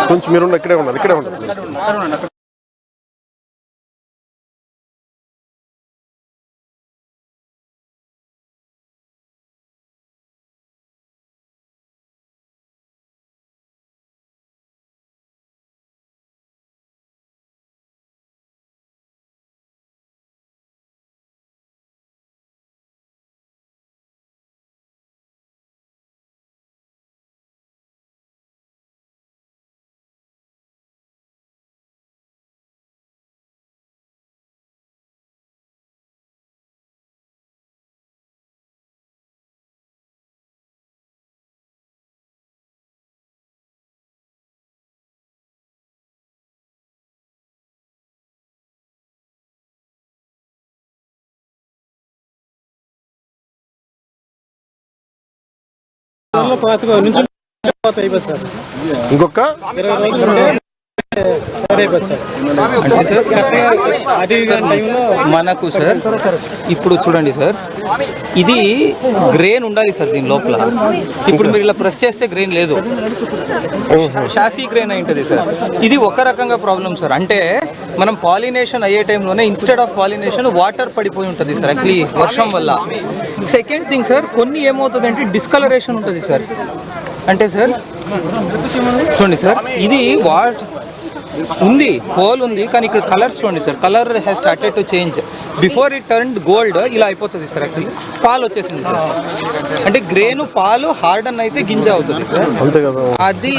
కొంచెం మీరు ఇక్కడే ఉన్నారు ఇంకొక మనకు సార్ ఇప్పుడు చూడండి సార్, ఇది గ్రెయిన్ ఉండాలి సార్ దీని లోపల. ఇప్పుడు మీరు ఇలా ప్రెస్ చేస్తే గ్రెయిన్ లేదు, షాఫీ గ్రెయిన్ అయి ఉంటుంది సార్. ఇది ఒక రకంగా ప్రాబ్లం సార్. అంటే మనం పాలినేషన్ అయ్యే టైంలోనే ఇన్స్టెడ్ ఆఫ్ పాలినేషన్ వాటర్ పడిపోయి ఉంటుంది సార్ యాక్చువల్లీ వర్షం వల్ల. సెకండ్ థింగ్ సార్, కొన్ని ఏమవుతుందంటే డిస్కలరేషన్ ఉంటుంది సార్. అంటే సార్ చూడండి సార్, ఇది ఉంది హోల్ ఉంది, కానీ ఇక్కడ కలర్స్ చూడండి sir, colour has started to change. Before it turn gold ఇలా అయిపోతుంది సార్. యాక్చువల్లీ పాలు వచ్చేసింది సార్. అంటే గ్రెయిన్ పాలు హార్డన్ అయితే గింజ అవుతుంది సార్. అది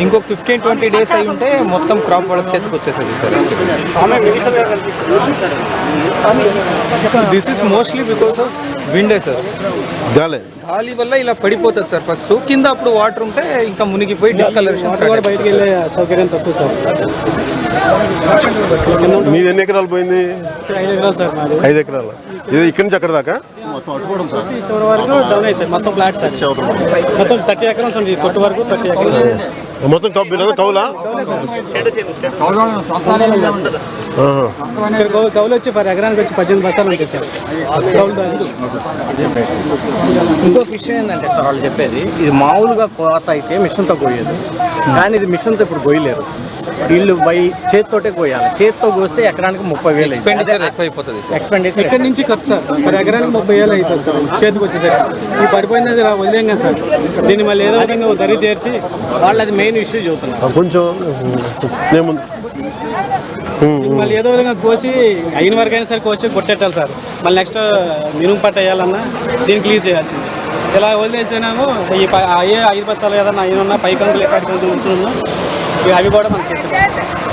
ఇంకొక 15-20 days అయి ఉంటే మొత్తం క్రాప్ వాళ్ళకి చేతికి వచ్చేస్తుంది sir. This is mostly because of విండే సార్. గాలి వల్ల ఇలా పడిపోతుంది సార్. ఫస్ట్ కింద అప్పుడు వాటర్ ఉంటే ఇంకా మునిగిపోయి డిస్కలరేషన్ బయటకు వెళ్ళే సౌకర్యం తక్కువ సార్. మీది ఎన్ని ఎకరాలు పోయింది? 5 ఎకరాలు సార్. 5 ఎకరాలు. ఇది ఇక్కడి నుంచి అక్కడ దాకా ఇంతవరకు డౌన్ అయ్యి సార్. మొత్తం ఫ్లాట్ సార్. మొత్తం 30 ఎకరాలు ఉంది. కొట్టు వరకు 30 ఎకరాలు మొత్తం కౌలా. కౌలు వచ్చి ఎకరానికి వచ్చి 18 బస్తాలు ఉంటాయి సార్. ఇంకొక విషయం ఏంటంటే సార్, వాళ్ళు చెప్పేది ఇది మామూలుగా కోత అయితే మిషన్తో కోయదు, కానీ ఇది మిషన్తో ఇప్పుడు కోయలేరు. వీళ్ళు చేతితోటే కోయాలి. చేతితో కోస్తే ఎకరానికి 30,000 ఎక్స్పెండిచర్ ఎక్కువైపోతుంది. ఎక్స్పెండిచర్ ఇక్కడ నుంచి ఖర్చు సార్. ఎకరానికి 30,000 అవుతుంది సార్ చేతికి వచ్చేసరికి. ఈ పడిపోయింది వదిలేం కదా సార్. దీన్ని మళ్ళీ ఏదో విధంగా దరి తీర్చి వాళ్ళు అది మెయిన్ ఇష్యూ చెబుతున్నారు. కొంచెం మళ్ళీ ఏదో విధంగా కోసి అయిన వరకు అయినా సరే కోసి కొట్టేట్టాలి సార్. మళ్ళీ నెక్స్ట్ మినుము పట్ట వేయాలన్నా దీన్ని క్లియర్ చేయాల్సింది. ఇలా వదిలేస్తేనేమో ఈ అయ్యే 5 బస్తాలు ఏదన్నా అయినా పైకంకులు ఎక్కడికి ఉంచున్నా అవి కూడా మనకి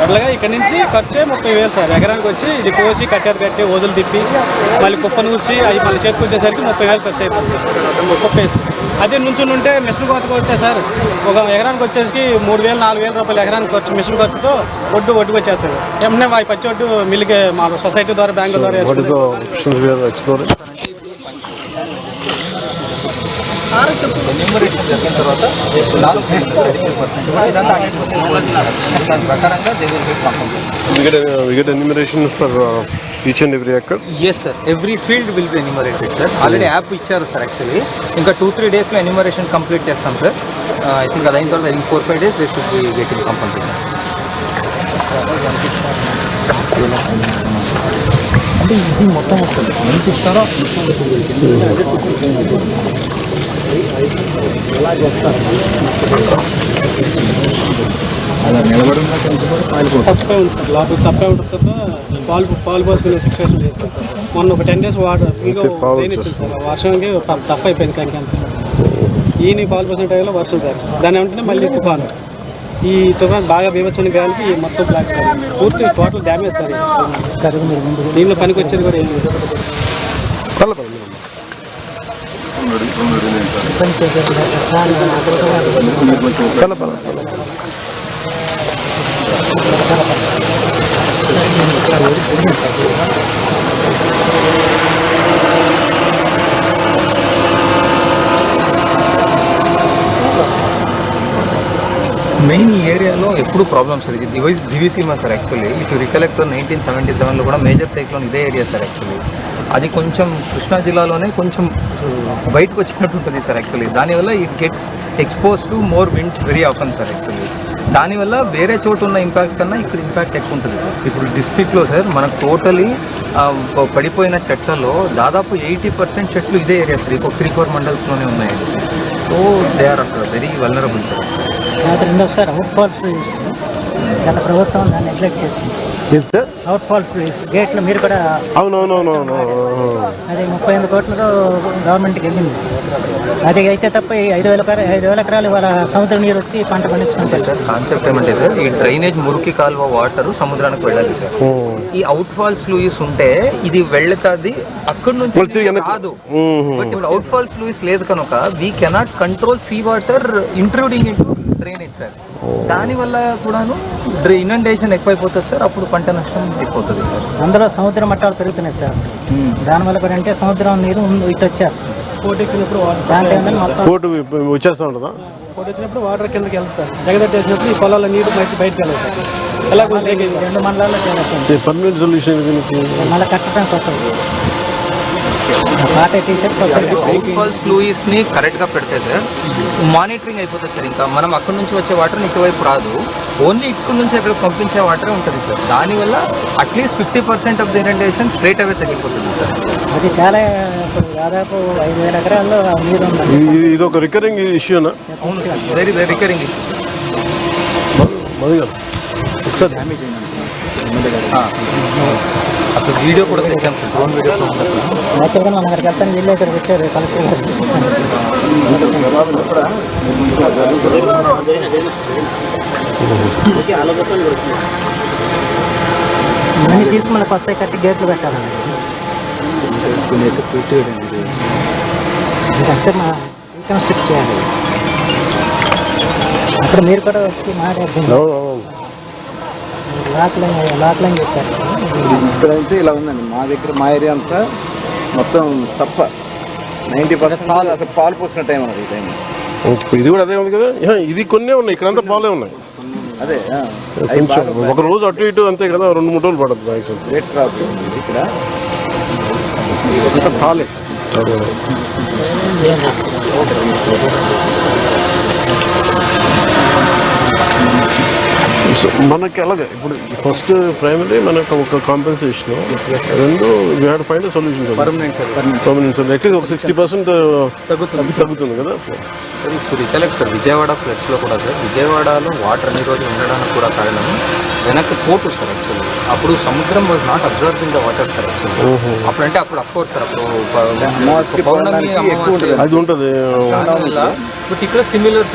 అట్లాగా ఇక్కడ నుంచి ఖర్చే 30,000 సార్. ఎకరానికి వచ్చి ఇది కోసి కట్టి వదులు తిప్పి మళ్ళీ కుప్పను కూర్చి అవి మళ్ళీ చేతికి వచ్చేసరికి 30,000 ఖర్చు అయిపోతుంది. కుప్ప వేసి అదే నుంచి ఉంటే మిషన్ కోతకు వస్తే సార్ ఒక ఎకరానికి వచ్చేసరికి 3,000-4,000 రూపాయలు ఎకరానికి ఖర్చు. మిషన్ ఖర్చుతో ఒడ్డుకు వచ్చేస్తారు. ఏమన్నా పచ్చి ఒడ్డు మిల్లుకి మా సొసైటీ ద్వారా బ్యాంకుల ద్వారా జరిగిన తర్వాత ప్రకారంగా each and every acre? Yes sir, every field will be enumerated sir. Already app ఇచ్చారు సార్. యాక్చువల్లీ ఇంకా 2-3 days లో ఎన్యూమరేషన్ కంప్లీట్ చేస్తాం సార్. ఐ థింక్ అది అయిన తర్వాత 4-5 days they should be getting complete. అంటే ఇది మొత్తం ఎంత ఇస్తారో అలా నిలబడిన తప్పే ఉంది సార్. లోపల తప్పే ఉంటుంది తప్ప పాలు పోసుకునే సిచ్యువేషన్ లేదు సార్. మొన్న ఒక 10 days వాటర్ ఇచ్చింది సార్. వర్షంకి తప్ప అయిపోయింది. కంకి అంతా ఈయన పాలు పోసిన టైంలో వర్షం సార్. దాని వెంటనే మళ్ళీ తుఫాను. ఈ తుఫాన్ బాగా బీభత్సమైన గాలికి మొత్తం బ్లాక్ సార్, పూర్తి టోటల్ డ్యామేజ్ సార్. దీనిలో పనికి వచ్చేది కూడా ఏం లేదు. మెయిన్ ఈ ఏరియాలో ఎప్పుడు ప్రాబ్లమ్ సార్. ఇది Diviseema sir actually. If you recollect 1977లో కూడా మేజర్ సైక్లోన్ ఇదే ఏరియా సార్ యాక్చువల్లీ. అది కొంచెం కృష్ణా జిల్లాలోనే కొంచెం బయటకు వచ్చినట్టు ఉంటుంది సార్ యాక్చువల్లీ. దానివల్ల it gets expose to more winds very often sir actually. దానివల్ల వేరే చోటు ఉన్న ఇంపాక్ట్ కన్నా ఇక్కడ ఇంపాక్ట్ ఎక్కువ ఉంటుంది సార్. ఇప్పుడు డిస్ట్రిక్ట్లో సార్ మనకు టోటలీ పడిపోయిన చెట్లలో దాదాపు 80% చెట్లు ఇదే ఏరియా సార్. ఒక 3-4 మండల్స్లోనే ఉన్నాయండి. So they are very vulnerable sir. Sir outfalls గత ప్రభుత్వం దాన్ని నెగ్లెక్ట్ చేసింది. అవుట్ ఫాల్స్ గేట్లు మీరు కూడా అవునవునవునవును. అది 38 కోట్లతో గవర్నమెంట్కి వెళ్ళింది. అది అయితే తప్ప 5,000 ఎకరాలు వాళ్ళ సముద్ర నీరు వచ్చి పంట పండించుకుంటారు సార్. కాన్సెప్ట్ ఏమంటే సార్, ఈ డ్రైనేజ్ మురికి కాలువ వాటర్ సముద్రానికి వెళ్ళాలి సార్. ఈ అవుట్ ఫాల్స్ లూయిస్ ఉంటే ఇది వెళ్తుంది అక్కడి నుంచి కాదు. బట్ ఇప్పుడు అవుట్ ఫాల్స్ లూయిస్ లేదు కనుక we cannot control sea water intruding in drainage sir. దానివల్ల కూడాను ఇనండేషన్ ఎక్కువైపోతుంది సార్. అప్పుడు పంట నష్టం ఎక్కువవుతుంది సార్. అందులో సముద్ర మట్టాలు పెరుగుతున్నాయి సార్. దానివల్ల కూడా అంటే సముద్రం నీరు ఇటు వచ్చేస్తుంది. కోటెక్కినప్పుడు కోటు వచ్చేస్తూ ఉంటుందా? కోట వచ్చినప్పుడు వాటర్ కిందకి వెళ్తారు. జగదట్టేసినప్పుడు ఈ పొలాల నీరు బయటకు వెళ్ళదు సార్. ఎలా 2 మండలాల్లో చేరుతుంది. పర్మనెంట్ సొల్యూషన్ మళ్ళీ కట్టడానికి వస్తుంది. అవుట్ ఫాల్స్ లూయిస్ ని కరెక్ట్ గా పెడితే సార్ మానిటరింగ్ అయిపోతుంది సార్. ఇంకా మనం అక్కడి నుంచి వచ్చే వాటర్ ఇటువైపు రాదు. ఓన్లీ ఇక్కడ నుంచి అక్కడ పంపించే వాటరే ఉంటుంది సార్. దానివల్ల at least 50% of the irrigation straight away తగ్గిపోతుంది సార్. అది చాలా దాదాపు 5,000 ఎకరాల్లో నీరు ఉంది. ఇది ఒక రికరింగ్ ఇష్యూనా? అవును sir, very very recurring issue. ఒకసారి అసలు వీడియో కూడా తెచ్చాం సార్, డ్రోన్ వీడియో. యాక్చువల్గా మనం అక్కడికి వెళ్తాను వెళ్ళి ఇక్కడ వచ్చారు కలెక్టర్ గారు. ఇవన్నీ తీసి మనకు వస్తాయి, కట్టి గేట్లు పెట్టాలండి. ఇదంటే మా రీకన్స్ట్రక్ట్ చేయాలి. అక్కడ మీరు కూడా వచ్చి మాట్లాడుతున్నారు. లాక్లని చెప్పారు. ఇక్కడంటే ఇలా ఉందండి. మా దగ్గర మా ఏరియా అంతా మొత్తం తప్ప 90% అసలు పాలు పోసుకున్న టైం అన్నది ఈ టైం. ఇది కూడా అదే ఉంది కదా. ఇది కొన్నే ఉన్నాయి, ఇక్కడంతా పాలే ఉన్నాయి. అదే ఒక రోజు అటు ఇటు అంతే కదా, 2-3 రోజులు పడుతుంది. రేట్ క్రాప్స్ ఇక్కడ తాలే సార్. మనకి అలాగే ఇప్పుడు ఫస్ట్ ప్రైమరీ మనకు ఒక కాంపెన్సేషన్, రెండు we had find solution. Permanent at least ఒక 60% తగ్గుతుంది కదా. ఇప్పుడు రికలెక్ట్ సార్, విజయవాడ ఫ్లడ్స్లో కూడా సార్, విజయవాడలో వాటర్ అన్ని రోజులు ఉండడానికి కూడా కారణం వెనక్కి పోటు సార్ యాక్చువల్లీ. అప్పుడు సముద్రం was not observing the water sir actually. అప్పుడంటే అప్పుడు అఫ్కోర్స్ సార్ అప్పుడు పౌర్ణమి అది ఉంటుంది. బట్ ఇక్కడ సిమిలర్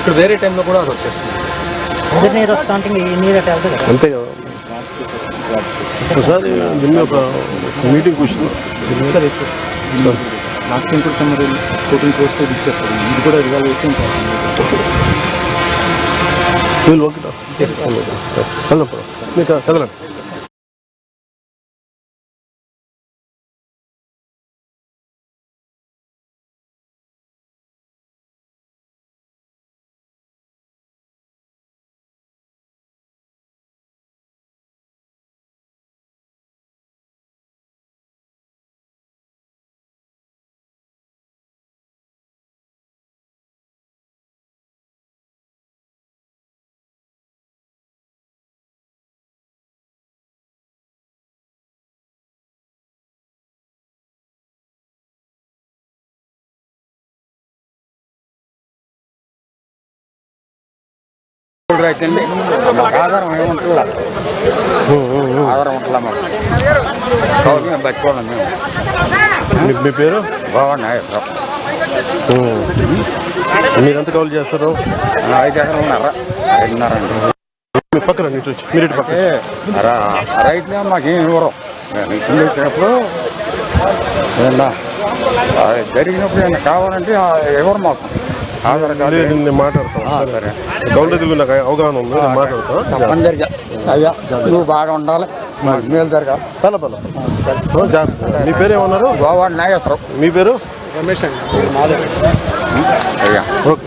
ఇక్కడ వేరే టైంలో కూడా అది వచ్చేస్తుంది. నీరు వస్తా అంటే నీరు అట్లా అవుతుంది కదా. అంతే కదా. ఒకసారి దీన్ని ఒక మీటింగ్ కూర్చున్నాం సార్. లాస్ట్ టైం కూడా మరి 14 crores ఇచ్చేస్తారు. ఇది కూడా రివాల్యూషన్ ఓకే కదలండి. అయితే ఆధారం ఏముంటుందా? ఆధారం ఉంటుందా మాకు? మేము బతుకోవాలి. మేము మీ పేరు? బాగున్నాయి. మీరు ఎంత కౌలు చేస్తారు? 5 ఎకరాలున్నారా 5.5 అండి. మీ పక్కన ఇటు వచ్చి మీరు ఇటు పక్క రైతులే మాకేం ఇవ్వరు. నేను ఇల్లు వచ్చినప్పుడు ఏమన్నా జరిగినప్పుడు ఏమన్నా కావాలంటే ఇవ్వరు మాకు. ఆధార్ కార్డు నేను మాట్లాడతాను. సరే కౌలు రైతులు నాకు అవగాహన ఉంది, నేను మాట్లాడతాను. తప్పనిసరిగా అయ్యా నువ్వు బాగా ఉండాలి, మాకు మేలు జరగాలి. జాగ్రత్త. మీ పేరు ఏమన్నారు? గోవాడు నాగేశ్వరం. మీ పేరు? రమేష్ అండి. అయ్యా ఓకే.